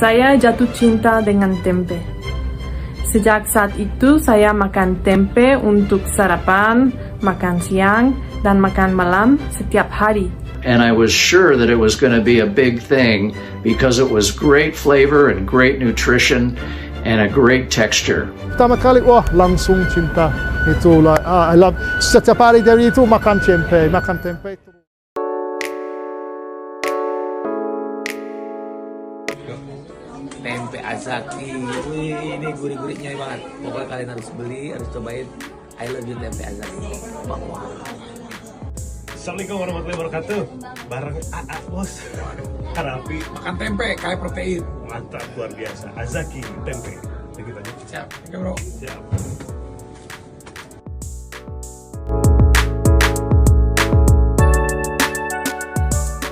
Saya jatuh cinta dengan tempe. Sejak saat itu saya makan tempe untuk sarapan, makan siang, dan makan malam setiap hari. And I was sure that it was going to be a big thing because it was great flavor and great nutrition and a great texture. Pertama kali, wah langsung cinta. Itu like, I love, setiap hari dari itu makan tempe. Tempe Azaki, wih, ini gurih-gurihnya banget. Pokoknya kalian harus beli, harus cobain. I love you tempe Azaki. Wah. Assalamualaikum warahmatullahi wabarakatuh. Bareng AA Bos. Harapi Makan tempe, kayak protein. mantap luar biasa. Azaki tempe. Begitu aja. Siap, oke bro. Siap.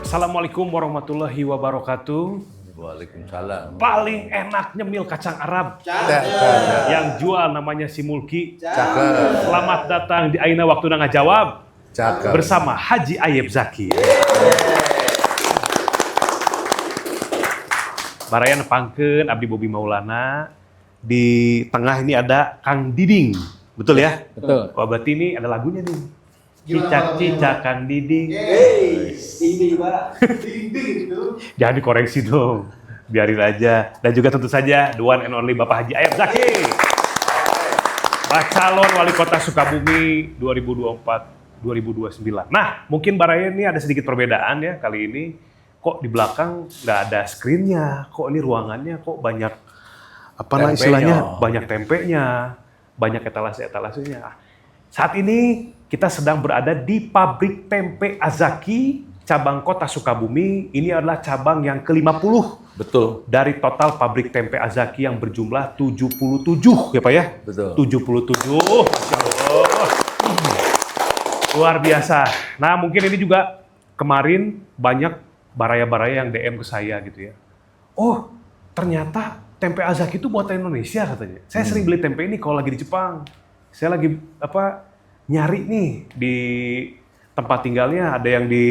Assalamualaikum warahmatullahi wabarakatuh. Waalaikumsalam. Paling enak nyemil kacang Arab. Yang jual namanya si Mulki. Cakep. Selamat datang di Aina Waktu Nggak Jawab Cakep. bersama Haji Ayeb Zaki. Barayan pangkeun Abdi Bobi Maulana. Di tengah ini ada Kang Diding. Betul ya? Betul. Wah, berarti ini ada lagunya nih. Cicak-cicak Kang Diding. Jangan dikoreksi dong. Biarin aja. Dan juga tentu saja the one and only Bapak Haji Ayeb Zaki. Calon Wali Kota Sukabumi 2024-2029. Nah, mungkin Barayan ini ada sedikit perbedaan ya kali ini. Kok di belakang nggak ada screen-nya? Kok ini ruangannya kok banyak apa lah istilahnya? Banyak tempenya, banyak etalase-etalasenya. Saat ini kita sedang berada di pabrik tempe Azaki cabang Kota Sukabumi. Ini adalah cabang yang ke-50. Betul. Dari total pabrik tempe Azaki yang berjumlah 77 ya Pak ya? Betul. 77. Masya Allah. Luar biasa. Nah mungkin ini juga kemarin banyak baraya-baraya yang DM ke saya gitu ya. Oh ternyata tempe Azaki itu buatan Indonesia katanya. Saya sering beli tempe ini kalau lagi di Jepang. Saya lagi nyari nih di tempat tinggalnya, ada yang di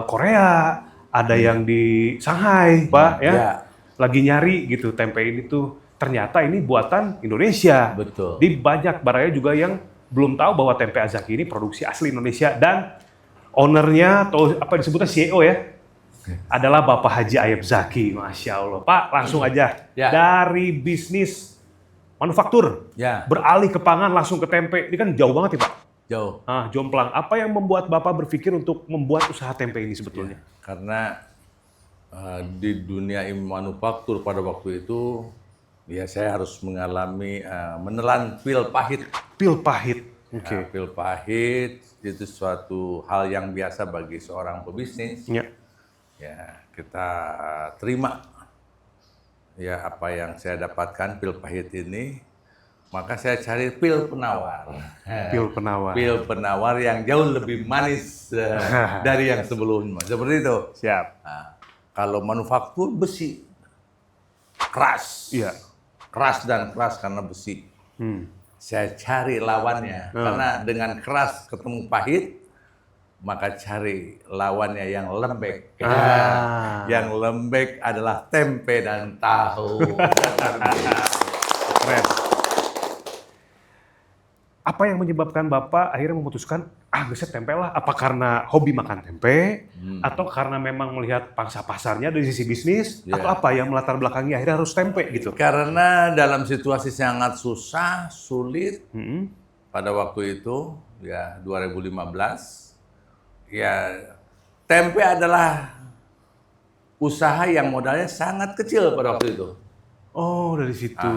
Korea, ada yang di Shanghai, Pak ya. Lagi nyari gitu tempe ini tuh. Ternyata ini buatan Indonesia. Betul. Di banyak baraya juga yang belum tahu bahwa tempe Azaki ini produksi asli Indonesia dan ownernya atau apa disebutnya CEO ya adalah Bapak Haji Ayeb Zaki. Masya Allah. Pak langsung aja dari bisnis manufaktur beralih ke pangan langsung ke tempe. Ini kan jauh banget ya Pak? Jauh. Jomplang. Apa yang membuat Bapak berpikir untuk membuat usaha tempe ini sebetulnya? Karena di dunia manufaktur pada waktu itu ya saya harus mengalami menelan pil pahit. Pil pahit. Oke. Pil pahit itu suatu hal yang biasa bagi seorang pebisnis. Ya. Ya, kita terima ya apa yang saya dapatkan pil pahit ini, maka saya cari pil penawar. Pil penawar. Pil penawar yang jauh lebih manis dari yang sebelumnya. Seperti itu. Siap. Nah, kalau manufaktur besi keras. Iya. Keras dan keras karena besi. Saya cari lawannya karena dengan keras ketemu pahit, maka cari lawannya yang lembek. Yang lembek adalah tempe dan tahu. Keren. Apa yang menyebabkan Bapak akhirnya memutuskan, geset tempe lah? Apa karena hobi makan tempe? Atau karena memang melihat pangsa pasarnya dari sisi bisnis? Atau apa yang melatar belakangi akhirnya harus tempe gitu? Karena dalam situasi sangat susah, sulit, pada waktu itu, ya 2015, ya tempe adalah usaha yang modalnya sangat kecil pada waktu itu. Oh, dari situ.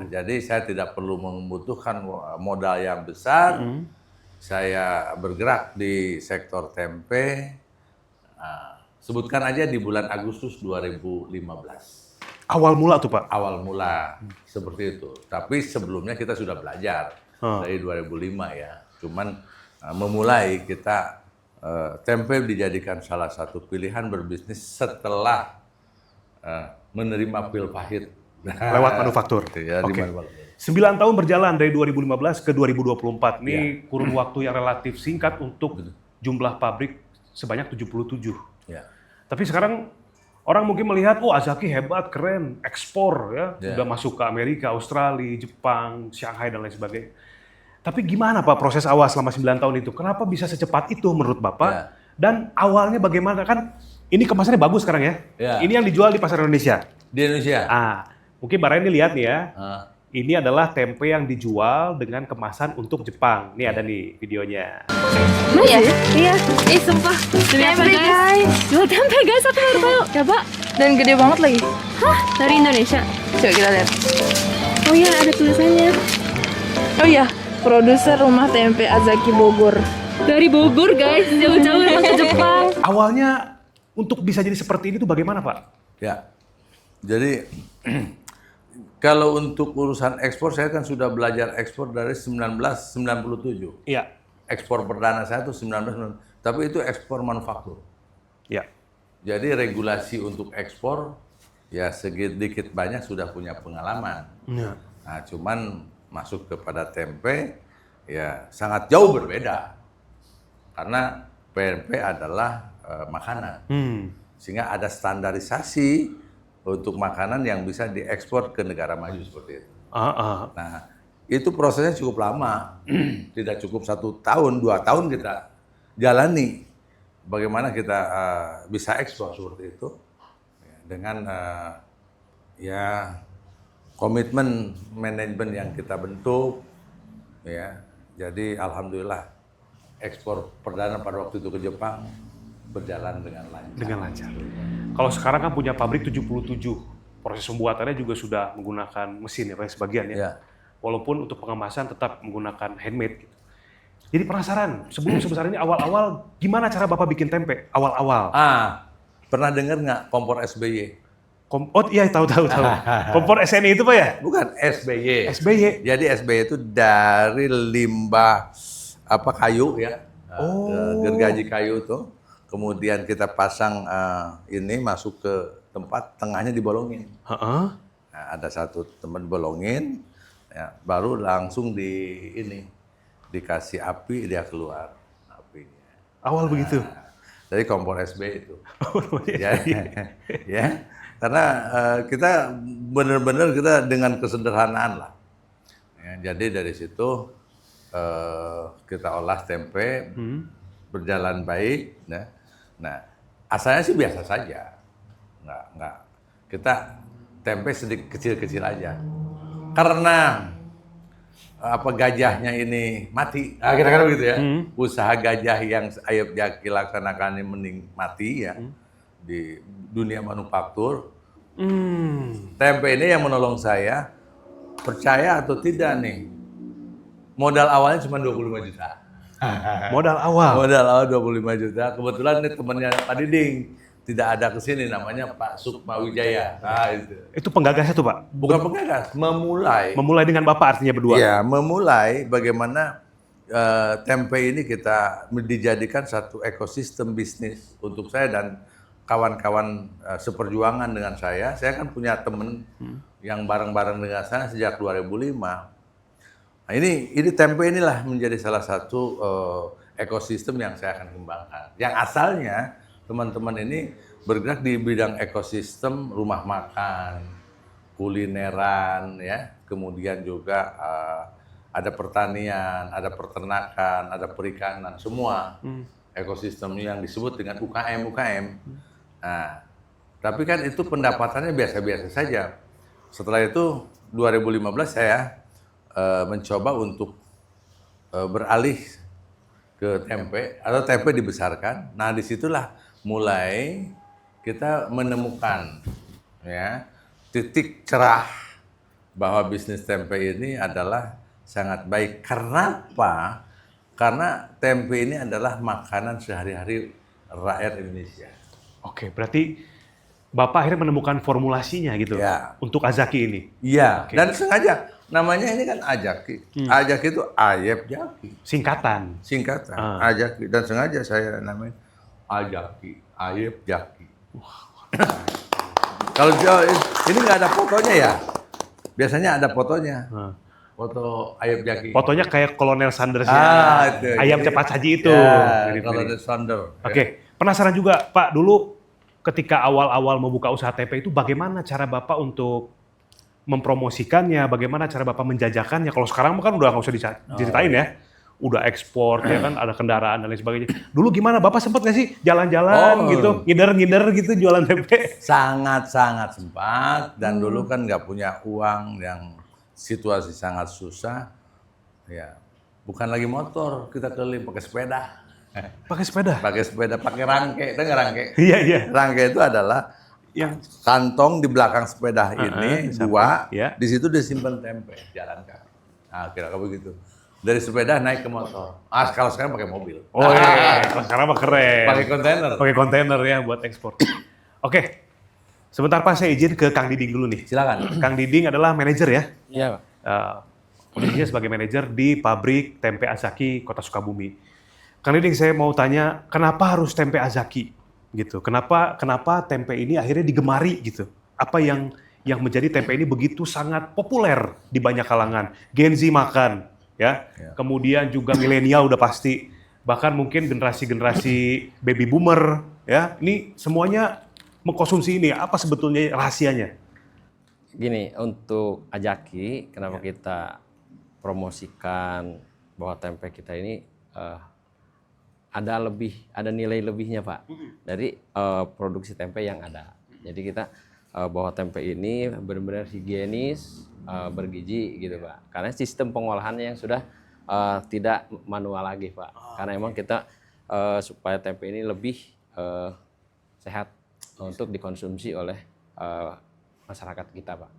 Jadi saya tidak perlu membutuhkan modal yang besar. Saya bergerak di sektor tempe. Sebutkan aja di bulan Agustus 2015. Awal mula tuh Pak? Awal mula, seperti itu. Tapi sebelumnya kita sudah belajar dari 2005 ya. Cuman memulai kita tempe dijadikan salah satu pilihan berbisnis setelah menerima pil pahit. Lewat manufaktur. Ya, Oke. 9 tahun berjalan dari 2015 ke 2024. Ini kurun waktu yang relatif singkat untuk jumlah pabrik sebanyak 77. Ya. Tapi sekarang Orang mungkin melihat, oh Azaki hebat, keren, ekspor ya, Ya. udah masuk ke Amerika, Australia, Jepang, Shanghai dan lain sebagainya. Tapi gimana Pak proses awal selama 9 tahun itu? Kenapa bisa secepat itu menurut Bapak? Ya. Dan awalnya bagaimana? Kan ini kemasannya bagus sekarang ya. Ya. Ini yang dijual di pasar Indonesia. Di Indonesia. Mungkin Bara ini lihat nih ya. Ah. Ini adalah tempe yang dijual dengan kemasan untuk Jepang. Nih ada nih videonya. Iya? Iya. Sumpah. Tempe guys. Jual tempe guys, aku baru tahu. Coba. Dan gede banget lagi. Hah? Dari Indonesia? Coba kita lihat. Oh iya, ada tulisannya. Oh iya, produser rumah tempe Azaki Bogor. Dari Bogor guys, jauh-jauh emang ke Jepang. Awalnya untuk bisa jadi seperti ini tuh bagaimana Pak? Ya, jadi kalau untuk urusan ekspor, saya kan sudah belajar ekspor dari 1997. Iya. Ekspor perdana saya itu 1990, tapi itu ekspor manufaktur. Iya. Jadi regulasi untuk ekspor, ya sedikit banyak sudah punya pengalaman. Iya. Nah, cuman masuk kepada tempe, ya sangat jauh berbeda. Karena tempe adalah makanan. Sehingga ada standarisasi untuk makanan yang bisa diekspor ke negara maju seperti itu. Nah, itu prosesnya cukup lama, tidak cukup 1 tahun, 2 tahun kita jalani. Bagaimana kita bisa ekspor seperti itu dengan ya komitmen manajemen yang kita bentuk, ya. Jadi alhamdulillah ekspor perdana pada waktu itu ke Jepang berjalan dengan lancar. Dengan lancar. Kalau sekarang kan punya pabrik 77, proses pembuatannya juga sudah menggunakan mesin ya Pak, sebagian ya. Ya. Walaupun untuk pengemasan tetap menggunakan handmade gitu. Jadi penasaran, sebelum sebesar ini awal-awal gimana cara Bapak bikin tempe? Awal-awal. Pernah dengar nggak kompor SBY? Oh iya tahu. Kompor SNI itu Pak ya? Bukan, SBY. SBY. Jadi SBY itu dari limbah kayu ya. Gergaji kayu tuh. Kemudian kita pasang ini masuk ke tempat, tengahnya dibolongin. Nah, ada satu teman bolongin, ya, baru langsung dikasih api, dia keluar apinya. Awal begitu. Dari kompor SB itu. ya, karena kita benar-benar kita dengan kesederhanaan lah. Ya, jadi dari situ kita olah tempe berjalan baik. Nah, asalnya sih biasa saja. Nggak. Kita tempe sedikit kecil-kecil aja. Karena gajahnya ini mati, kira-kira begitu ya. Usaha gajah yang Ayub Jaki laksanakan ini mati ya di dunia manufaktur. Tempe ini yang menolong saya, percaya atau tidak nih, modal awalnya cuma 25 juta. Modal awal? Modal awal 25 juta. Kebetulan nih temannya Pak Diding tidak ada kesini, namanya Pak Sukma Wijaya. Nah, itu penggagasnya tuh Pak? Bukan penggagas, memulai. Memulai dengan Bapak artinya berdua? Ya, memulai bagaimana tempe ini kita dijadikan satu ekosistem bisnis untuk saya dan kawan-kawan seperjuangan dengan saya. Saya kan punya teman yang bareng-bareng dengan saya sejak 2005. Nah, ini tempe inilah menjadi salah satu ekosistem yang saya akan kembangkan. Yang asalnya teman-teman ini bergerak di bidang ekosistem rumah makan, kulineran, ya, kemudian juga ada pertanian, ada peternakan, ada perikanan, semua ekosistem yang disebut dengan UKM. Nah, tapi kan itu pendapatannya biasa-biasa saja. Setelah itu 2015 saya mencoba untuk beralih ke tempe atau tempe dibesarkan. Nah, disitulah mulai kita menemukan ya titik cerah bahwa bisnis tempe ini adalah sangat baik. Karena apa? Karena tempe ini adalah makanan sehari-hari rakyat Indonesia. Oke, berarti Bapak akhirnya menemukan formulasinya gitu Ya. untuk Azaki ini? Iya, Oke. dan sengaja. Namanya ini kan Azaki. Azaki itu Ayub Jaki. Singkatan? Singkatan, Azaki. Dan sengaja saya namain Azaki, Ayub Jaki. Kalau ini nggak ada fotonya ya? Biasanya ada fotonya. Foto Ayub Jaki. Fotonya kayak Kolonel Sanders-nya, itu. ayam cepat saji itu. Ya, Mirip-mirip. kalau ada Sonder. Oke, penasaran juga Pak, dulu ketika awal-awal membuka usaha tempe itu bagaimana cara Bapak untuk mempromosikannya, bagaimana cara Bapak menjajakannya? Kalau sekarang kan udah nggak usah diceritain ya, udah ekspor ya kan, ada kendaraan dan lain sebagainya. Dulu gimana? Bapak sempet nggak sih jalan-jalan gitu, ngider-ngider gitu jualan tempe? Sangat-sangat sempat, dan dulu kan nggak punya uang, yang situasi sangat susah. Ya, bukan lagi motor, kita keliling pakai sepeda. Pakai sepeda? Pakai sepeda, pakai rangke, dengar rangke? Iya, iya. Rangke itu adalah Yang kantong di belakang sepeda ini, dua, ya. di situ disimpan tempe, jalankan. Nah, kira-kira begitu. Dari sepeda naik ke motor. Kalau sekarang pakai mobil. Oh iya, sekarang mah keren. Pakai kontainer. Pakai kontainer ya buat ekspor. Oke, sebentar Pak, saya izin ke Kang Diding dulu nih. Silakan. Kang Diding adalah manajer ya? Iya, Pak. Posisinya sebagai manajer di pabrik tempe Azaki Kota Sukabumi. Kang Diding, saya mau tanya, kenapa harus tempe Azaki? Gitu. Kenapa tempe ini akhirnya digemari gitu? Apa yang menjadi tempe ini begitu sangat populer di banyak kalangan? Gen Z makan, ya. Kemudian juga milenial udah pasti. Bahkan mungkin generasi baby boomer, ya. Ini semuanya mengkonsumsi ini. Apa sebetulnya rahasianya? Gini, untuk Azaki, kenapa kita promosikan bahwa tempe kita ini ada nilai lebihnya, Pak, dari produksi tempe yang ada. Jadi kita bahwa tempe ini benar-benar higienis, bergizi gitu, Pak. Karena sistem pengolahannya yang sudah tidak manual lagi, Pak. Karena emang kita supaya tempe ini lebih sehat untuk dikonsumsi oleh masyarakat kita, Pak.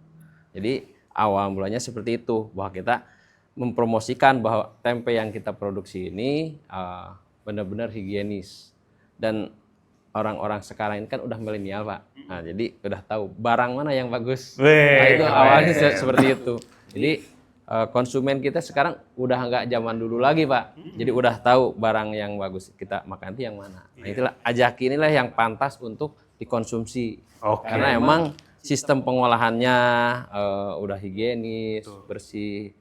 Jadi awal mulanya seperti itu, bahwa kita mempromosikan bahwa tempe yang kita produksi ini benar-benar higienis, dan orang-orang sekarang ini kan udah milenial, Pak. Nah, jadi udah tahu barang mana yang bagus. Nah, itu awalnya seperti itu. Jadi konsumen kita sekarang udah nggak zaman dulu lagi, Pak. Jadi udah tahu barang yang bagus kita makan itu yang mana. Nah, itulah Azaki inilah yang pantas untuk dikonsumsi. Karena emang sistem pengolahannya udah higienis, bersih,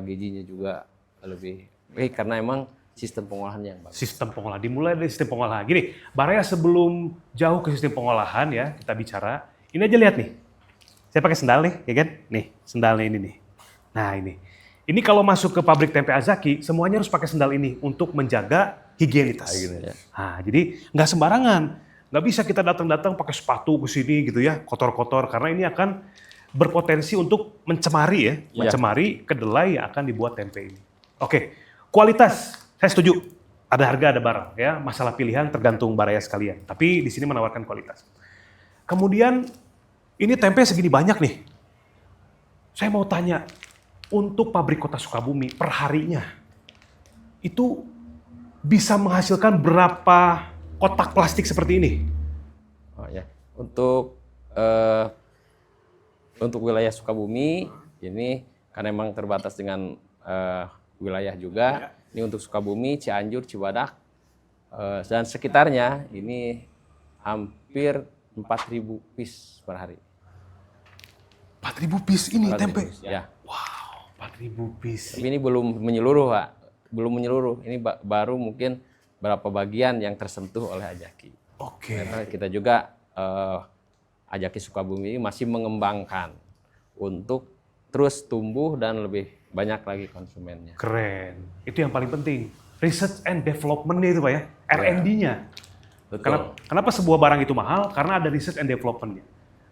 gizinya juga lebih baik karena emang sistem pengolahan yang bagus. Sistem pengolahan, dimulai dari sistem pengolahan. Gini, Baraya sebelum jauh ke sistem pengolahan ya, kita bicara, ini aja lihat nih. Saya pakai sendal nih, ya kan? Nih, sendalnya ini nih. Nah ini. Ini kalau masuk ke pabrik tempe Azaki, semuanya harus pakai sendal ini untuk menjaga higienitas. Nah, jadi nggak sembarangan. Nggak bisa kita datang-datang pakai sepatu ke sini gitu ya, kotor-kotor. Karena ini akan berpotensi untuk mencemari ya, mencemari kedelai yang akan dibuat tempe ini. Oke, kualitas. Saya setuju, ada harga, ada barang, ya. Masalah pilihan tergantung Baraya sekalian. Tapi di sini menawarkan kualitas. Kemudian, ini tempe segini banyak nih. Saya mau tanya, untuk pabrik Kota Sukabumi, per harinya, itu bisa menghasilkan berapa kotak plastik seperti ini? Oh ya, untuk wilayah Sukabumi, ini karena memang terbatas dengan wilayah juga. Ini untuk Sukabumi, Cianjur, Cibadak, dan sekitarnya ini hampir 4.000 piece per hari. 4.000 piece ini 4.000 tempe? piece, ya. Wow, 4.000 piece. Tapi ini belum menyeluruh, Pak. Belum menyeluruh. Ini baru mungkin berapa bagian yang tersentuh oleh Azaki. Oke. Karena kita juga Azaki Sukabumi ini masih mengembangkan untuk terus tumbuh dan lebih banyak lagi konsumennya. Keren. Itu yang paling penting. Research and development itu Pak ya. R&D-nya. Kenapa sebuah barang itu mahal? Karena ada research and development-nya.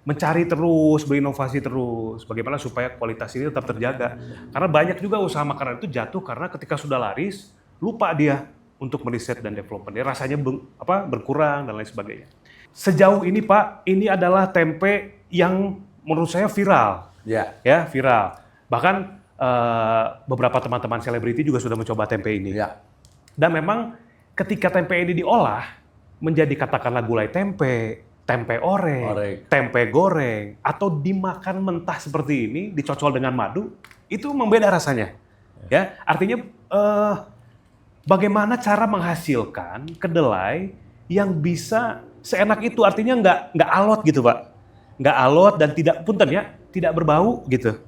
Mencari terus, berinovasi terus. Bagaimana supaya kualitas ini tetap terjaga. Karena banyak juga usaha makanan itu jatuh karena ketika sudah laris, lupa dia untuk meriset dan development. Dia rasanya berkurang dan lain sebagainya. Sejauh ini Pak, ini adalah tempe yang menurut saya viral. Ya, viral. Bahkan beberapa teman-teman selebriti juga sudah mencoba tempe ini. Dan memang ketika tempe ini diolah menjadi katakanlah gulai tempe, tempe orek, tempe goreng, atau dimakan mentah seperti ini, dicocol dengan madu, itu membeda rasanya. Ya, artinya bagaimana cara menghasilkan kedelai yang bisa seenak itu, artinya nggak alot gitu Pak, nggak alot dan tidak berbau gitu.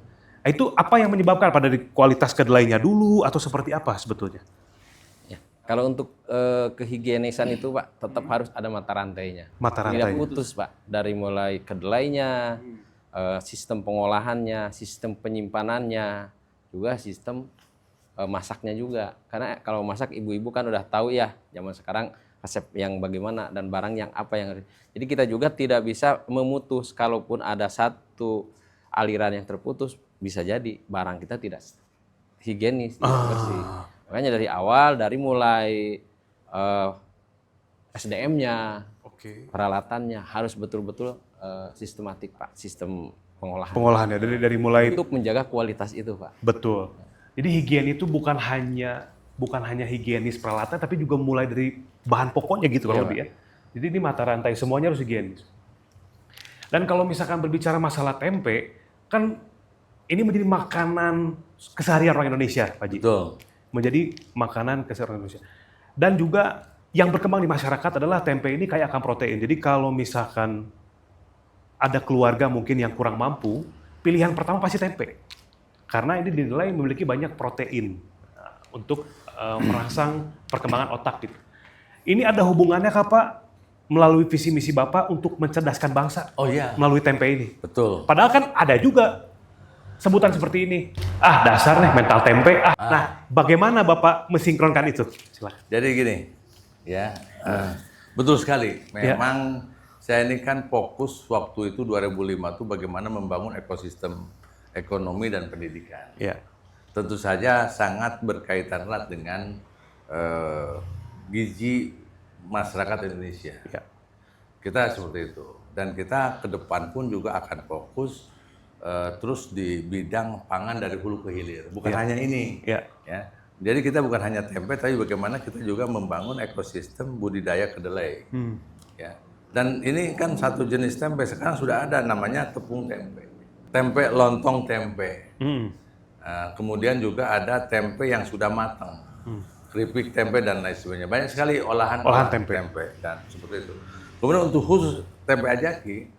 Itu apa yang menyebabkan? Pada dari kualitas kedelainya dulu atau seperti apa sebetulnya? Ya, Kalau untuk kehigienisan itu Pak, tetap harus ada mata rantainya. Mata Tidak rantai. putus Pak, dari mulai kedelainya, sistem pengolahannya, sistem penyimpanannya, juga sistem masaknya juga. Karena kalau masak ibu-ibu kan udah tahu ya, zaman sekarang resep yang bagaimana dan barang yang apa yang. Jadi kita juga tidak bisa memutus, kalaupun ada satu aliran yang terputus, bisa jadi barang kita tidak higienis, tidak bersih. Makanya dari awal, dari mulai SDM-nya, peralatannya harus betul-betul sistematik Pak, sistem pengolahan. Pengolahannya dari mulai Untuk menjaga kualitas itu Pak. betul. Jadi higien itu bukan hanya higienis peralatan, tapi juga mulai dari bahan pokoknya gitu kalau Iya, lebih ya. Jadi ini mata rantai semuanya harus higienis. Dan kalau misalkan berbicara masalah tempe, kan ini menjadi makanan keseharian orang Indonesia, Pak Ji. Betul. Menjadi makanan keseharian Indonesia. Dan juga yang berkembang di masyarakat adalah tempe ini kaya akan protein. Jadi kalau misalkan ada keluarga mungkin yang kurang mampu, pilihan pertama pasti tempe. Karena ini dinilai memiliki banyak protein untuk merangsang perkembangan otak gitu. Ini ada hubungannya kah Pak melalui visi misi Bapak untuk mencerdaskan bangsa Oh iya, melalui tempe ini? betul. Padahal kan ada juga sebutan seperti ini. Ah, dasar nih mental tempe. Nah, bagaimana Bapak mensinkronkan itu? Silakan. Jadi gini, ya, betul sekali. Memang saya ini kan fokus waktu itu 2005 tuh bagaimana membangun ekosistem ekonomi dan pendidikan. Ya. Tentu saja sangat berkaitan erat dengan gizi masyarakat Indonesia. Ya. Kita seperti itu. Dan kita ke depan pun juga akan fokus terus di bidang pangan dari hulu ke hilir. Bukan hanya ini. Ya. Ya. Jadi kita bukan hanya tempe, tapi bagaimana kita juga membangun ekosistem budidaya kedelai. Ya. Dan ini kan satu jenis tempe, sekarang sudah ada namanya tepung tempe. Tempe lontong tempe. Kemudian juga ada tempe yang sudah matang. Keripik tempe dan lain sebagainya. Banyak sekali olahan tempe. dan seperti itu. Kemudian untuk khusus tempe ajaki,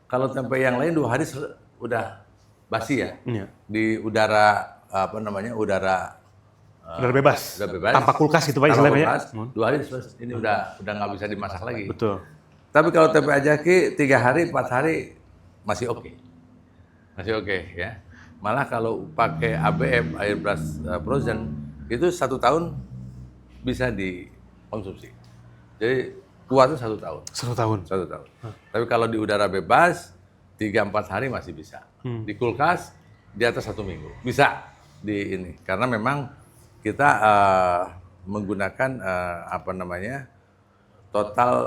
kalau tempe yang lain 2 hari udah basi ya. Iya. Di udara apa namanya? Udara Bebas. udah bebas. Tanpa kulkas gitu Pak Tanpa istilahnya. kulkas, 2 hari ini udah nggak bisa dimasak lagi. Betul. Tapi kalau tempe ajaki 3 hari, 4 hari masih oke. Masih oke ya. Malah kalau pakai ABF, air beras frozen, itu 1 tahun bisa dikonsumsi. Jadi kuatnya 1 tahun. 1 tahun. 1 tahun. Tapi kalau di udara bebas, 3-4 hari masih bisa. Di kulkas, di atas 1 minggu. Bisa di ini. Karena memang kita menggunakan apa namanya, total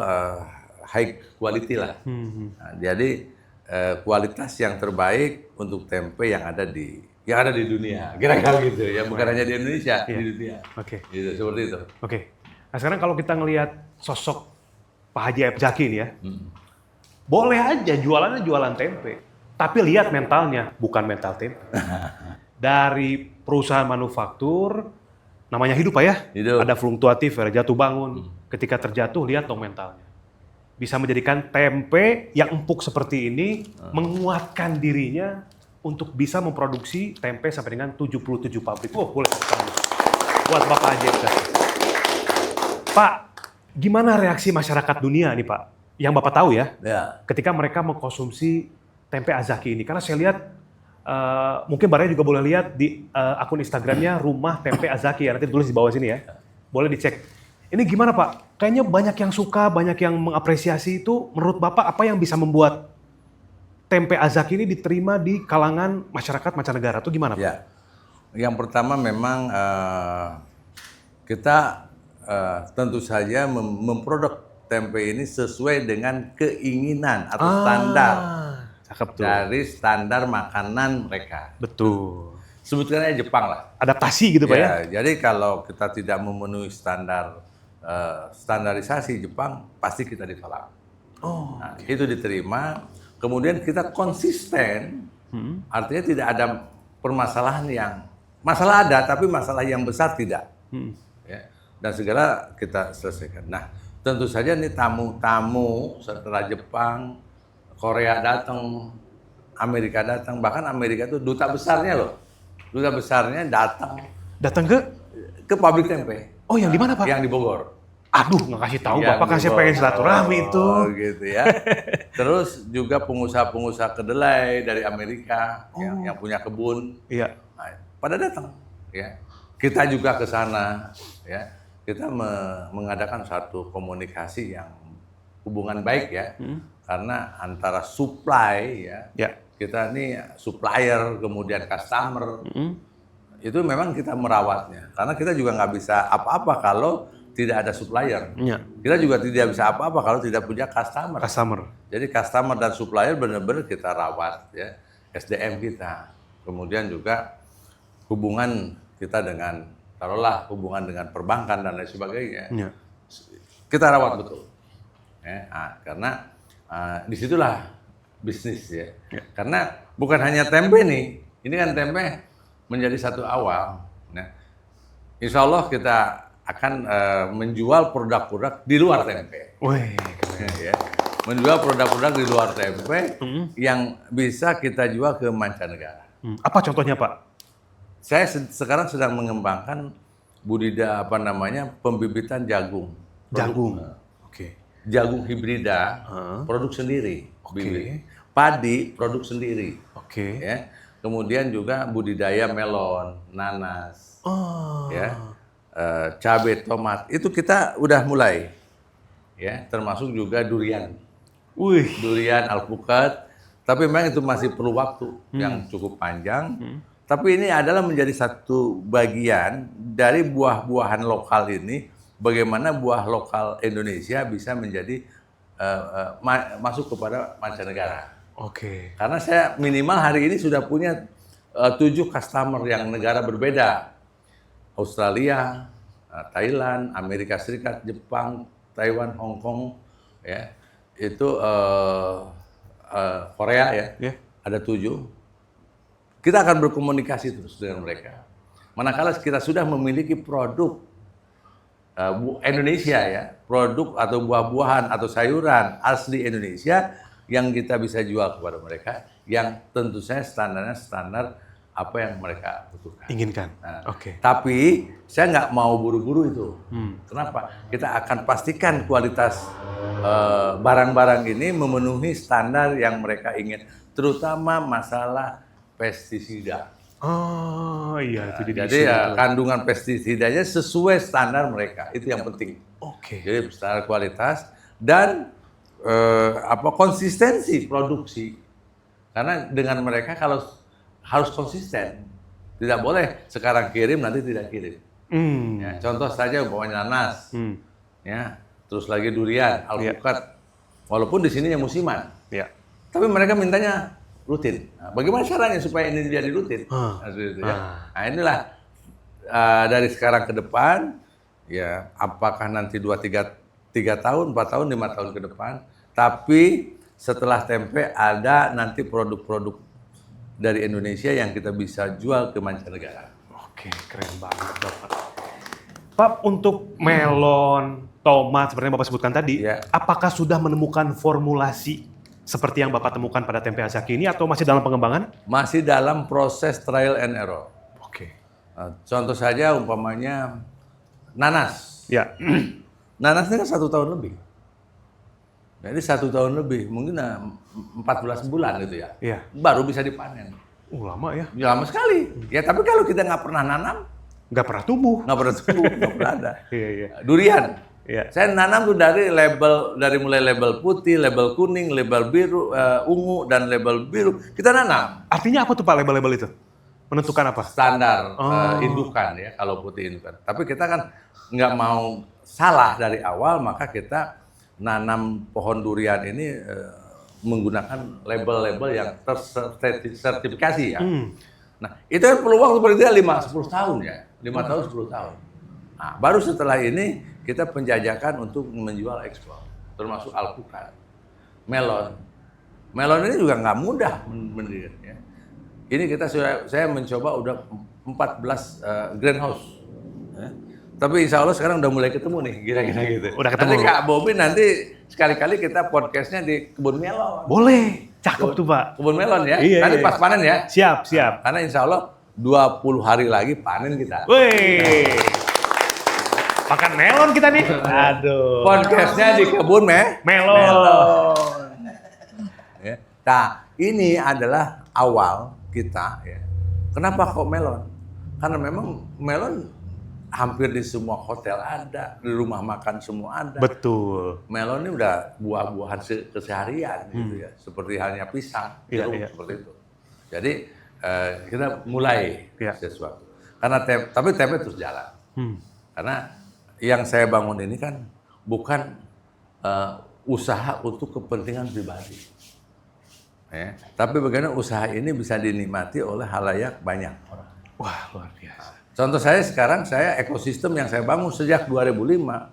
high quality lah. Nah, jadi kualitas yang terbaik untuk tempe yang ada di dunia, kira-kira gitu ya, bukan hanya di Indonesia, di dunia. Oke. Gitu, seperti itu. Oke. Nah sekarang kalau kita ngelihat sosok Pak Haji Aep Zaki ini ya, boleh aja jualannya jualan tempe, tapi lihat mentalnya, bukan mental tempe. Dari perusahaan manufaktur, namanya hidup Pak ya, Hidup. ada fluktuatif, ada jatuh bangun. Ketika terjatuh, lihat dong mentalnya. Bisa menjadikan tempe yang empuk seperti ini, menguatkan dirinya untuk bisa memproduksi tempe sampai dengan 77 pabrik. Wah, boleh buat Bapak Haji Aep Zaki. Pak, gimana reaksi masyarakat dunia nih Pak? Yang Bapak tahu ya, Ya. ketika mereka mengkonsumsi tempe Azaki ini. Karena saya lihat, mungkin Baranya juga boleh lihat di akun Instagramnya Rumah Tempe Azaki ya, nanti ditulis di bawah sini ya. Boleh dicek. Ini gimana Pak? Kayaknya banyak yang suka, banyak yang mengapresiasi itu. Menurut Bapak apa yang bisa membuat tempe Azaki ini diterima di kalangan masyarakat mancanegara? Itu gimana Pak? Ya. Yang pertama memang kita tentu saja memproduk tempe ini sesuai dengan keinginan atau standar Cakep tuh. dari standar makanan mereka. Betul. Sebutkan aja Jepang lah. Adaptasi gitu Pak ya? Ya, jadi kalau kita tidak memenuhi standarisasi Jepang, pasti kita ditolak. Nah, itu diterima. Kemudian kita konsisten, artinya tidak ada permasalahan masalah ada, tapi masalah yang besar tidak. Ya, dan segera kita selesaikan. Nah, tentu saja nih tamu-tamu setelah Jepang, Korea datang, Amerika datang, bahkan Amerika itu duta besarnya loh. Duta besarnya datang Datang ke ke pabrik tempe. Oh, yang di mana, Pak? Yang di Bogor. Aduh, nggak kasih tahu, Yang Bapak di kasih pengen Bogor. silaturahmi itu. Gitu ya. Terus juga pengusaha-pengusaha kedelai dari Amerika yang punya kebun. Iya. Nah, pada datang, ya. Kita juga ke sana, ya. Kita mengadakan satu komunikasi yang hubungan baik ya, karena antara supply ya, kita ini supplier kemudian customer, itu memang kita merawatnya, karena kita juga nggak bisa apa-apa kalau tidak ada supplier. Iya. Kita juga tidak bisa apa-apa kalau tidak punya customer. Jadi customer dan supplier benar-benar kita rawat ya, SDM kita. Kemudian juga hubungan kita dengan, taruhlah hubungan dengan perbankan dan lain sebagainya. Iya. Kita rawat betul. Ya, karena disitulah bisnis ya. Karena bukan hanya tempe nih, ini kan tempe menjadi satu awal. Nah, insya Allah kita akan menjual produk-produk di luar tempe. Wih, Ya. Menjual produk-produk di luar tempe yang bisa kita jual ke mancanegara. Apa contohnya, Pak? Saya sekarang sedang mengembangkan budidaya pembibitan jagung. Jagung. Oke. Jagung hibrida, produk sendiri. Bibit. Padi, produk sendiri. Oke. Ya. Kemudian juga budidaya melon, nanas, ya, cabai, tomat. Itu kita udah mulai, ya. Termasuk juga durian. Wih. Durian, alpukat. Tapi memang itu masih perlu waktu yang cukup panjang. Tapi ini adalah menjadi satu bagian dari buah-buahan lokal ini. Bagaimana buah lokal Indonesia bisa menjadi masuk kepada mancanegara. Oke. Karena saya minimal hari ini sudah punya 7 customer yang negara berbeda. Australia, Thailand, Amerika Serikat, Jepang, Taiwan, Hong Kong, ya. Itu Korea ya. Ada 7. Kita akan berkomunikasi terus dengan mereka. Manakala kita sudah memiliki produk Indonesia ya, produk atau buah-buahan atau sayuran asli Indonesia yang kita bisa jual kepada mereka, yang tentu saja standarnya standar apa yang mereka butuhkan. Inginkan. Nah, Oke. Tapi saya nggak mau buru-buru itu. Kenapa? Kita akan pastikan kualitas barang-barang ini memenuhi standar yang mereka ingin, terutama masalah pestisida. Oh iya, itu Jadi kandungan pestisidanya sesuai standar mereka, itu yang penting. Oke. Jadi standar kualitas dan konsistensi produksi. Karena dengan mereka kalau harus konsisten, tidak boleh sekarang kirim nanti tidak kirim. Ya, contoh saja umpamanya nanas, ya, terus lagi durian, alpukat. Walaupun di sini yang musiman, tapi mereka mintanya rutin. Nah, bagaimana caranya supaya ini jadi rutin? Nah, inilah dari sekarang ke depan, ya, apakah nanti 3 tahun, 4 tahun, 5 tahun ke depan, tapi setelah tempe ada nanti produk-produk dari Indonesia yang kita bisa jual ke mancanegara. Oke, keren banget, Bapak. Pak, untuk melon, tomat, seperti yang Bapak sebutkan tadi, apakah sudah menemukan formulasi seperti yang Bapak temukan pada tempe Azaki ini atau masih dalam pengembangan? Masih dalam proses trial and error. Oke. Contoh saja umpamanya nanas. Ya. Nanas ini kan 1 tahun lebih. Jadi 1 tahun lebih, mungkin 14 bulan gitu ya. Iya. Baru bisa dipanen. Lama ya? Lama sekali. Ya tapi kalau kita nggak pernah nanam, nggak pernah tumbuh. Nggak pernah ada. Iya. Durian. Iya. Saya nanam tuh dari mulai label putih, label kuning, label biru, ungu, dan label biru. Kita nanam. Artinya apa tuh Pak label-label itu? Menentukan apa? Standar indukan ya, kalau putih indukan. Tapi kita kan nggak mau salah dari awal, maka kita nanam pohon durian ini menggunakan label-label yang tersertifikasi ya. Nah, itu kan perlu waktu berarti 5-10 tahun ya. 5 tahun, 10 tahun. Nah, baru setelah ini kita penjajakan untuk menjual ekspor, termasuk alpukat, melon. Melon ini juga nggak mudah mendirikan. Ya. Ini saya mencoba udah 14 greenhouse. Ya. Tapi insya Allah sekarang udah mulai ketemu nih, kira-kira gitu. Udah ketemu. Nanti Kak Bobi nanti sekali-kali kita podcastnya di kebun melon. Boleh, cakep tuh Pak. Kebun melon ya. Iya, Nanti pas panen ya. Siap. Karena insya Allah 20 hari lagi panen kita. Wih. Makan melon kita nih. Aduh. Podcastnya di kebun Melon. Ya. Nah, ini adalah awal kita. Ya. Kenapa kok melon? Karena memang melon hampir di semua hotel ada, di rumah makan semua ada. Betul. Melon ini udah buah-buahan keseharian gitu ya, seperti halnya pisang, Iya, jeruk, iya. seperti itu. Jadi kita mulai Iya. sesuatu. Karena tapi tempe terus jalan. Karena yang saya bangun ini kan bukan usaha untuk kepentingan pribadi, ya. Tapi bagaimana usaha ini bisa dinikmati oleh halayak banyak orang. Wah, luar biasa. Contoh saya sekarang, saya ekosistem yang saya bangun sejak 2005,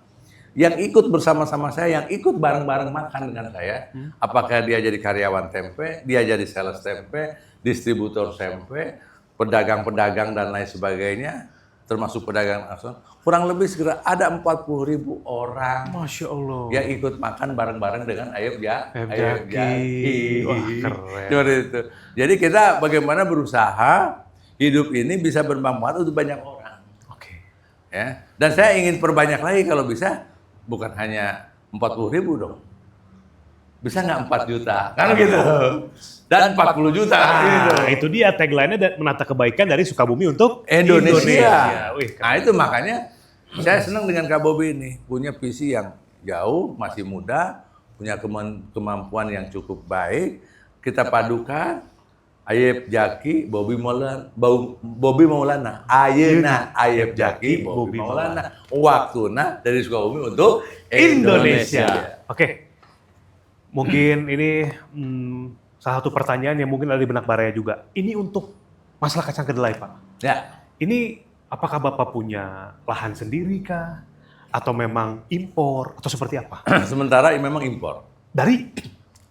yang ikut bersama-sama saya, yang ikut bareng-bareng makan dengan saya, apakah dia jadi karyawan tempe, dia jadi sales tempe, distributor tempe, pedagang-pedagang dan lain sebagainya, termasuk pedagang nasional, kurang lebih segera ada 40.000 orang Masya Allah. yang ikut makan bareng-bareng dengan Ayub Jaki. Wah, keren. Seperti itu. Jadi kita bagaimana berusaha hidup ini bisa bermanfaat untuk banyak orang. Oke. Ya. Dan saya ingin perbanyak lagi kalau bisa, bukan hanya 40.000 dong. Bisa nggak 4 juta? Kan gitu. Dan 40 juta. gitu. Nah, itu dia tagline-nya menata kebaikan dari Sukabumi untuk Indonesia. Wih, Nah itu makanya saya senang dengan Kak Bobi ini. Punya visi yang jauh, masih muda, punya kemampuan yang cukup baik. Kita padukan Ayub Jaki, Bobi Maulana, Ayeuna Ayub Jaki, Bobi Maulana, waktuna dari Sukabumi untuk Indonesia. Oke. Mungkin ini salah satu pertanyaan yang mungkin ada di benak Baraya juga. Ini untuk masalah kacang kedelai, Pak. Ya, Ini apakah Bapak punya lahan sendiri kah? Atau memang impor? Atau seperti apa? sementara memang impor Dari?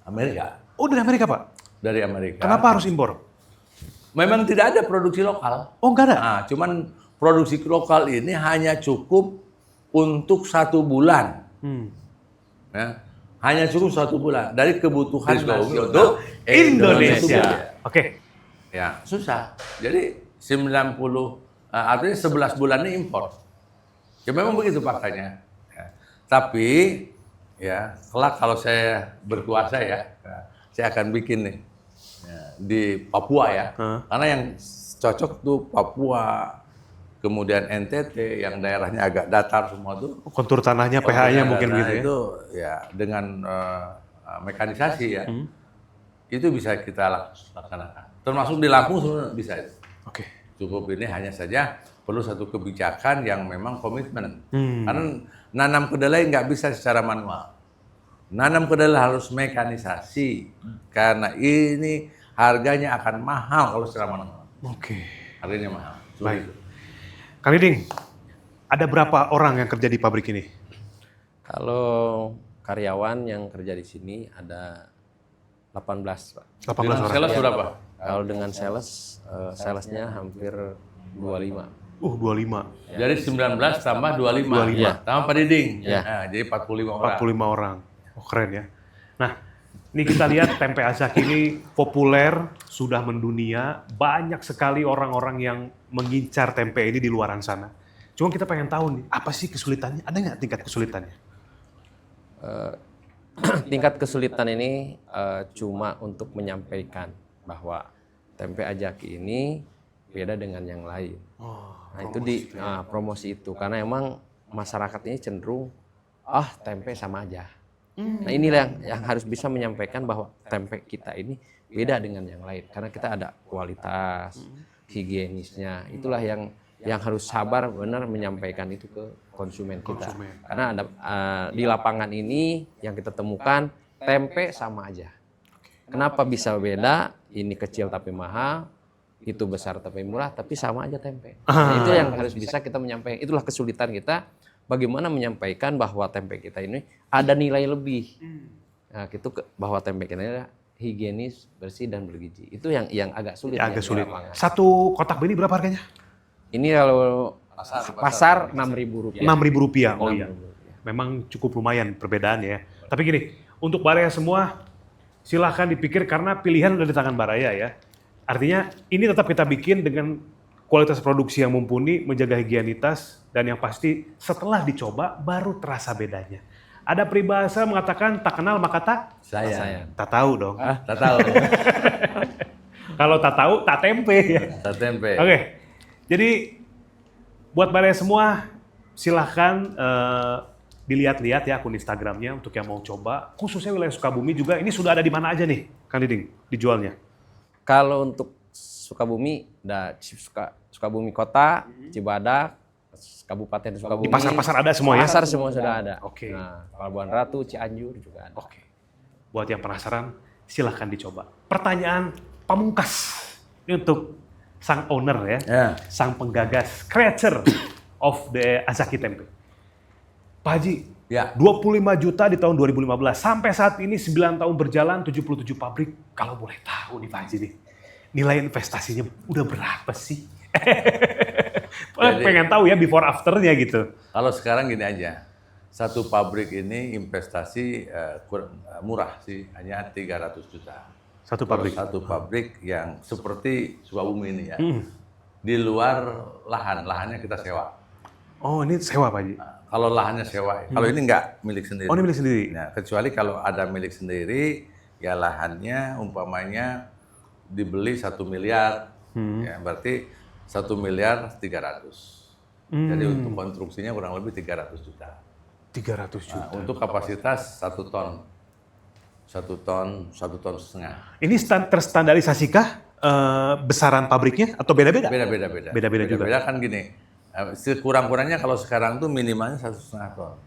Amerika, Oh, dari Amerika, Pak? dari Amerika. Kenapa harus impor? Memang tidak ada produksi lokal. Oh, enggak ada? Nah, cuman produksi lokal ini hanya cukup untuk 1 bulan. Ya, hanya cukup 1 bulan dari kebutuhan nasional untuk Indonesia. Oke. Ya, susah. Jadi 90, artinya 11 bulan ini impor. Ya memang begitu faktanya. Ya. Tapi, ya kelak kalau saya berkuasa ya saya akan bikin nih ya, di Papua ya. Karena yang cocok tuh Papua, kemudian NTT yang daerahnya agak datar semua tuh. Kontur tanahnya, pH-nya mungkin Nah, gitu ya? itu ya dengan mekanisasi ya, itu bisa kita laksanakan. Termasuk di Lampung sebenarnya bisa itu. Oke. Cukup ini hanya saja perlu satu kebijakan yang memang komitmen. Karena nanam kedelai nggak bisa secara manual. Nanam kedelai harus mekanisasi. Karena ini harganya akan mahal kalau secara manual. Oke. Harganya mahal. Baik. Kang Diding, ada berapa orang yang kerja di pabrik ini? Kalau karyawan yang kerja di sini ada 18, Pak. 18 Dengan orang. sales berapa? Kalau dengan salesnya hampir 25. 25. Jadi 19 tambah 25. 25. Tambah Pak Diding. Ya. Nah, jadi 45 orang. 45 orang. Oh, keren ya. Nah, ini kita lihat tempe Azaki ini populer, sudah mendunia. Banyak sekali orang-orang yang mengincar tempe ini di luaran sana. Cuma kita pengen tahu nih, apa sih kesulitannya? Ada nggak tingkat kesulitannya? Tingkat kesulitan ini cuma untuk menyampaikan bahwa tempe Azaki ini beda dengan yang lain. Nah, itu di promosi itu karena emang masyarakat ini cenderung tempe sama aja. Nah, inilah yang harus bisa menyampaikan bahwa tempe kita ini beda dengan yang lain karena kita ada kualitas, higienisnya. Itulah yang harus sabar benar menyampaikan itu ke konsumen kita. Karena ada di lapangan ini yang kita temukan tempe sama aja. Kenapa bisa beda? Ini kecil tapi mahal, itu besar tapi murah, tapi sama aja tempe. Nah, itu yang harus bisa kita menyampaikan. Itulah kesulitan kita, bagaimana menyampaikan bahwa tempe kita ini ada nilai lebih. Nah, gitu bahwa tempe kita ini higienis, bersih dan bergizi. Itu yang agak sulit. Ya, agak di sulit. lapangan. Satu kotak benih berapa harganya? Ini kalau pasar Rp6.000. Rp6.000. Oh iya. Memang cukup lumayan perbedaannya ya. Tapi gini, untuk Baraya semua, silahkan dipikir karena pilihan udah di tangan Baraya ya. Artinya ini tetap kita bikin dengan kualitas produksi yang mumpuni, menjaga higienitas, dan yang pasti setelah dicoba baru terasa bedanya. Ada peribahasa mengatakan tak kenal maka tak Sayang. tak tahu dong. Tak tahu. Kalau tak tahu tak tempe ya. Tak tempe. Oke, jadi buat baraya semua silahkan dilihat-lihat ya akun Instagramnya untuk yang mau coba. Khususnya wilayah Sukabumi juga, ini sudah ada di mana aja nih, Kang Diding, dijualnya? Kalau untuk Sukabumi, Sukabumi Kota, Cibadak, Kabupaten Sukabumi. Di pasar-pasar ada semua ya? Pasar semua sudah ada. Oke. Nah, Pelabuhan Ratu, Cianjur juga ada. Oke. Buat yang penasaran, silahkan dicoba. Pertanyaan pamungkas ini untuk sang owner ya, sang penggagas, creator of the Azaki Tempe. Pak Haji, Ya. 25 juta di tahun 2015. Sampai saat ini 9 tahun berjalan, 77 pabrik. Kalau boleh tahu nih Pak Haji nih, nilai investasinya udah berapa sih? Pengen tahu ya before afternya gitu. Kalau sekarang gini aja, satu pabrik ini investasi murah sih, hanya 300 juta. Satu pabrik? Satu pabrik yang seperti Sukabumi ini ya. Di luar lahannya kita sewa. Oh ini sewa Pak Haji? Kalau lahannya sewa, kalau ini enggak milik sendiri. Oh ini milik sendiri? Nah, kecuali kalau ada milik sendiri, ya lahannya umpamanya dibeli 1 miliar, ya berarti 1 miliar 300. Jadi untuk konstruksinya kurang lebih 300 juta. 300 juta. Nah, untuk kapasitas 1 ton. 1 ton setengah. Ini terstandarisasi-kah besaran pabriknya atau beda-beda? Beda-beda. Beda-beda juga. Beda kan gini, sekurang-kurangnya kalau sekarang tuh minimalnya 1,5 ton.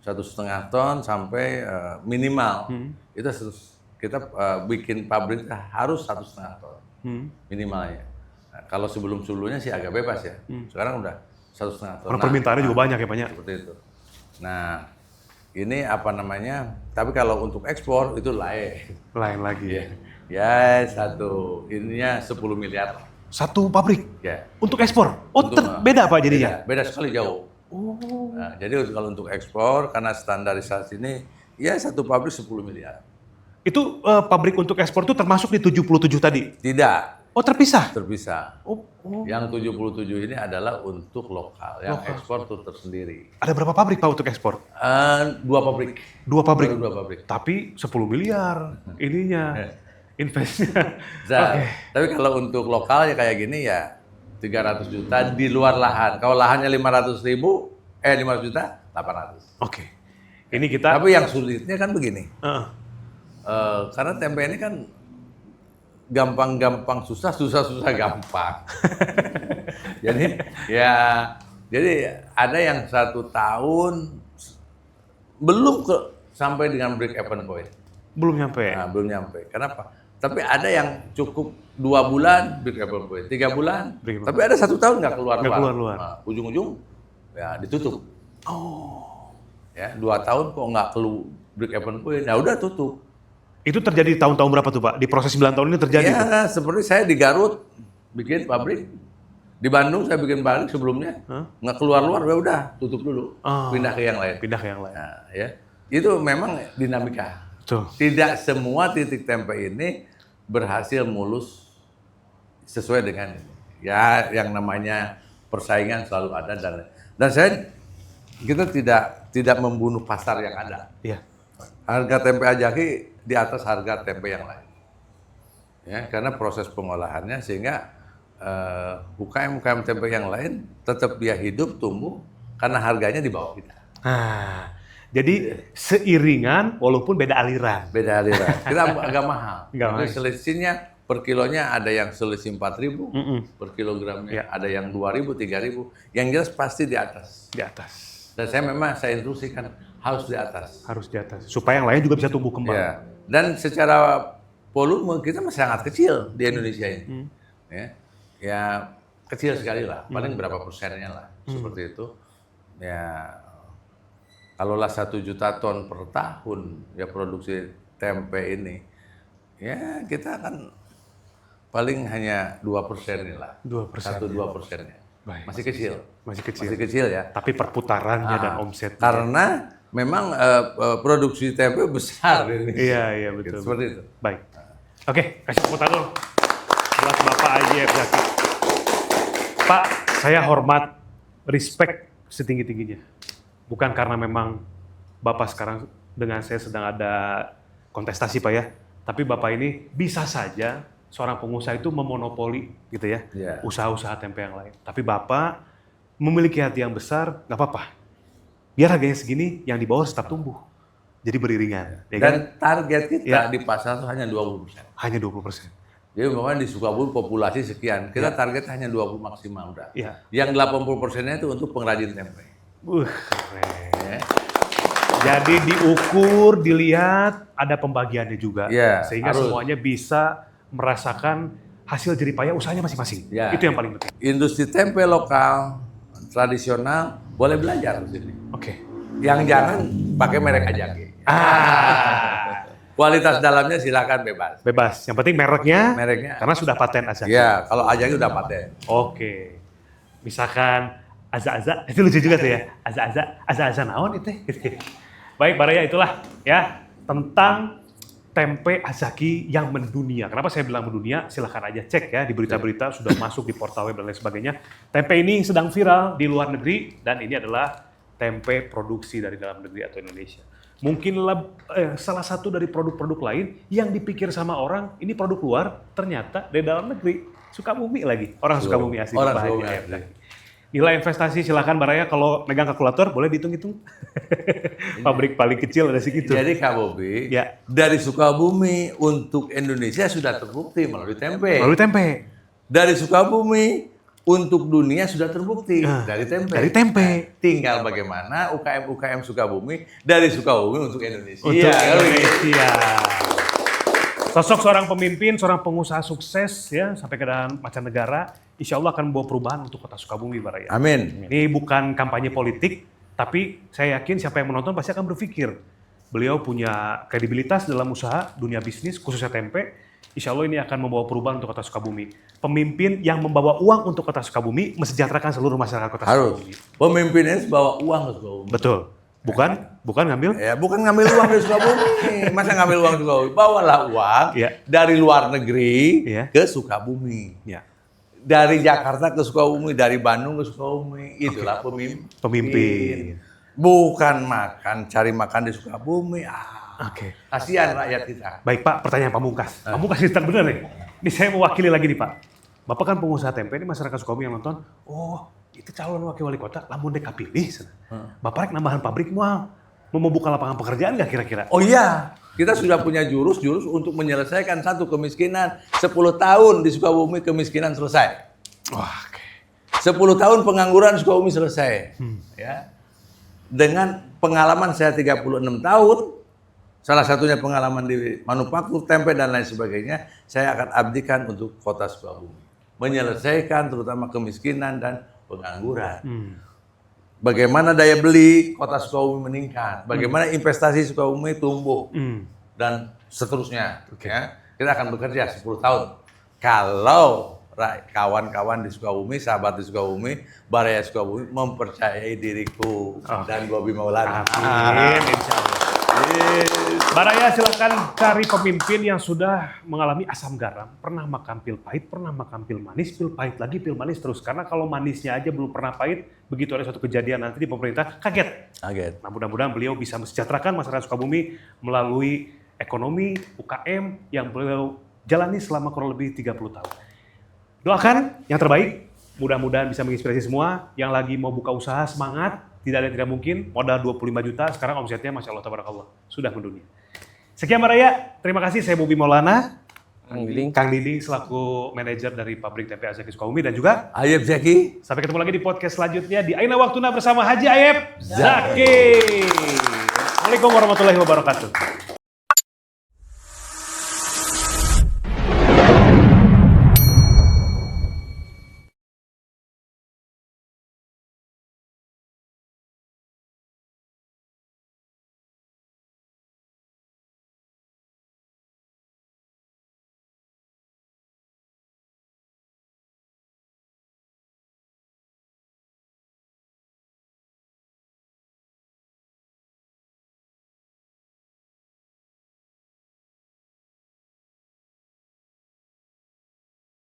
1,5 ton sampai minimal. Itu kita bikin pabrik harus 1,5 ton minimalnya. Nah, kalau sebelumnya sih agak bebas ya. Sekarang udah 1,5 ton. Karena permintaannya juga banyak ya Pak ya? Seperti itu. Nah, ini apa namanya? Tapi kalau untuk ekspor itu lain. Lain lagi ya. Ya ininya 10 miliar. Satu pabrik? Ya. Untuk ekspor? Oh beda Pak jadinya? Beda sekali jauh. Nah, jadi kalau untuk ekspor karena standarisasi ini ya satu pabrik 10 miliar. Itu pabrik untuk ekspor itu termasuk di 77 tadi? Tidak. Oh terpisah? Terpisah. Yang 77 ini adalah untuk lokal, yang ekspor itu tersendiri. Ada berapa pabrik Pak untuk ekspor? 2 pabrik. 2 pabrik? Baru 2 pabrik. Tapi 10 miliar ininya, investnya. Tapi kalau untuk lokal ya kayak gini ya 300 juta di luar lahan. Kalau lahannya 500 juta, 800. Oke. Ini kita... Tapi yang sulitnya kan begini. Karena tempe ini kan gampang-gampang susah gampang. jadi ada yang 1 tahun belum sampai dengan break even point. Belum nyampe? Nah, belum nyampe. Kenapa? Tapi ada yang cukup 2 bulan break even point, 3 bulan. Tapi ada 1 tahun nggak keluar. Nah, ujung-ujung ya ditutup. Ya 2 tahun kok nggak keluar break even point, ya udah tutup. Itu terjadi di tahun-tahun berapa tuh Pak? Di proses 9 tahun ini terjadi? Ya, seperti saya di Garut bikin pabrik. Di Bandung saya bikin pabrik sebelumnya. Nggak keluar-luar, ya udah tutup dulu. Pindah ke yang lain. Nah, ya. Itu memang dinamika. Tidak semua titik tempe ini berhasil mulus sesuai dengan ya yang namanya persaingan selalu ada dan kita tidak membunuh pasar yang ada. Iya. Harga tempe Azaki di atas harga tempe yang lain. Ya, karena proses pengolahannya sehingga UKM tempe yang lain tetap dia hidup, tumbuh karena harganya di bawah kita. Nah, jadi seiringan walaupun beda aliran. Beda aliran. Kita agak mahal. Jadi selisihnya per kilonya ada yang selisih 4.000 per kilogramnya, ada yang 2.000, 3.000. Yang jelas pasti di atas. Di atas. Dan saya instruksikan harus di atas. Harus di atas. Supaya yang lain juga bisa tumbuh kembang. Ya. Dan secara volume kita masih sangat kecil di Indonesia ini. Ya kecil sekali lah. Paling berapa persennya lah. Seperti itu. Ya kalaulah 1 juta ton per tahun ya produksi tempe ini, ya kita kan paling hanya 2% lah. 1-2%. Masih kecil. Masih kecil ya. Tapi perputarannya dan omsetnya. Karena memang produksi tempe besar ini. Iya betul. Seperti itu. Baik. Oke, kasih tepuk tangan buat Bapak Haji Azaki. Pak, saya hormat, respect setinggi-tingginya. Bukan karena memang Bapak sekarang dengan saya sedang ada kontestasi Pak ya. Tapi Bapak ini bisa saja seorang pengusaha itu memonopoli gitu ya, usaha-usaha tempe yang lain. Tapi Bapak memiliki hati yang besar, nggak apa-apa. Biar harganya segini, yang di bawah tetap tumbuh. Jadi beriringan. Ya kan? Dan target kita di pasar itu hanya 20%. Hanya 20%. Jadi umpamanya di Sukabumi populasi sekian, kita target hanya 20 maksimal udah. Ya. Yang 80%-nya itu untuk pengrajin tempe. Keren. Ya. Jadi diukur, dilihat, ada pembagiannya juga. Ya, Sehingga harus. semuanya bisa merasakan hasil jeripaya usahanya masing-masing. Ya. Itu yang paling penting. Industri tempe lokal, tradisional, boleh belajar di sini. Oke. Yang jangan pakai merek Ajaki. Kualitas dalamnya silakan bebas. Bebas. Yang penting mereknya, karena sudah paten Azaki. Ya, kalau Ajaki udah paten. Oke. Misalkan Aza-Aza, itu lucu juga tuh ya. Aza-Aza naon itu. Baik, Baraya, itulah ya tentang tempe Azaki yang mendunia. Kenapa saya bilang mendunia? Silahkan aja cek ya di berita-berita, sudah masuk di portal web dan lain sebagainya. Tempe ini sedang viral di luar negeri dan ini adalah tempe produksi dari dalam negeri atau Indonesia. Mungkin salah satu dari produk-produk lain yang dipikir sama orang ini produk luar, ternyata dari dalam negeri. Sukabumi lagi, orang Sukabumi asli. Orang Sukabumi asli. Nilai investasi silakan Baraya, kalau megang kalkulator boleh dihitung-hitung. Pabrik paling kecil ada segitu. Jadi Kak Bobi, dari Sukabumi untuk Indonesia sudah terbukti melalui tempe. Melalui tempe. Dari Sukabumi untuk dunia sudah terbukti dari tempe. Dari tempe. Tinggal bagaimana UKM Sukabumi dari Sukabumi untuk Indonesia. Untuk Indonesia. Sosok seorang pemimpin, seorang pengusaha sukses ya sampai ke dalam mancanegara, insya Allah akan membawa perubahan untuk kota Sukabumi, Baraya. Amin. Ini bukan kampanye politik, tapi saya yakin siapa yang menonton pasti akan berpikir. Beliau punya kredibilitas dalam usaha, dunia bisnis, khususnya tempe. Insya Allah ini akan membawa perubahan untuk kota Sukabumi. Pemimpin yang membawa uang untuk kota Sukabumi, mesejahterakan seluruh masyarakat kota Sukabumi. Pemimpinnya bawa uang ke Sukabumi. Betul. Bukan ngambil? Ya, bukan ngambil uang dari Sukabumi. Masa ngambil uang Sukabumi? Bawalah uang dari luar negeri ke Sukabumi. Dari Jakarta ke Sukabumi, dari Bandung ke Sukabumi. Itulah pemimpin. Bukan cari makan di Sukabumi. Kasihan rakyat kita. Baik Pak, pertanyaan Pamungkas. Pamungkas ini benar nih. Ini saya mewakili lagi nih Pak. Bapak kan pengusaha tempe, ini masyarakat Sukabumi yang nonton. Oh, itu calon wakil wali kota, lamun deka pilih. Bapak rek nambahan pabrik mau membuka lapangan pekerjaan nggak kira-kira? Oh iya, kita sudah punya jurus untuk menyelesaikan satu kemiskinan. 10 tahun di Sukabumi kemiskinan selesai. Wah, 10 tahun pengangguran Sukabumi selesai. Ya. Dengan pengalaman saya 36 tahun, salah satunya pengalaman di manufaktur tempe dan lain sebagainya, saya akan abdikan untuk kota Sukabumi. Menyelesaikan terutama kemiskinan dan pengangguran. Bagaimana daya beli kota Sukabumi meningkat, bagaimana investasi Sukabumi tumbuh, dan seterusnya. Ya. Kita akan bekerja 10 tahun. Kalau kawan-kawan di Sukabumi, sahabat di Sukabumi, Baraya Sukabumi mempercayai diriku dan Bobi Maulana. Amin, insya Allah. Baraya silakan cari pemimpin yang sudah mengalami asam garam, pernah makan pil pahit, pernah makan pil manis, pil pahit lagi, pil manis terus. Karena kalau manisnya aja belum pernah pahit, begitu ada suatu kejadian nanti di pemerintah, kaget. Nah, mudah-mudahan beliau bisa mesejahterakan masyarakat Sukabumi melalui ekonomi UKM yang beliau jalani selama kurang lebih 30 tahun. Doakan yang terbaik, mudah-mudahan bisa menginspirasi semua yang lagi mau buka usaha, semangat. Tidak ada yang tidak mungkin, modal 25 juta, sekarang omsetnya Masya Allah, tabarakallah, sudah mendunia. Sekian Baraya, terima kasih, saya Bobi Maulana, Kang Diding selaku manajer dari pabrik tempe Azaki Sukabumi, dan juga Ayep Zaki. Sampai ketemu lagi di podcast selanjutnya di Aina Waktuna bersama Haji Ayep Zaki. Assalamualaikum warahmatullahi wabarakatuh.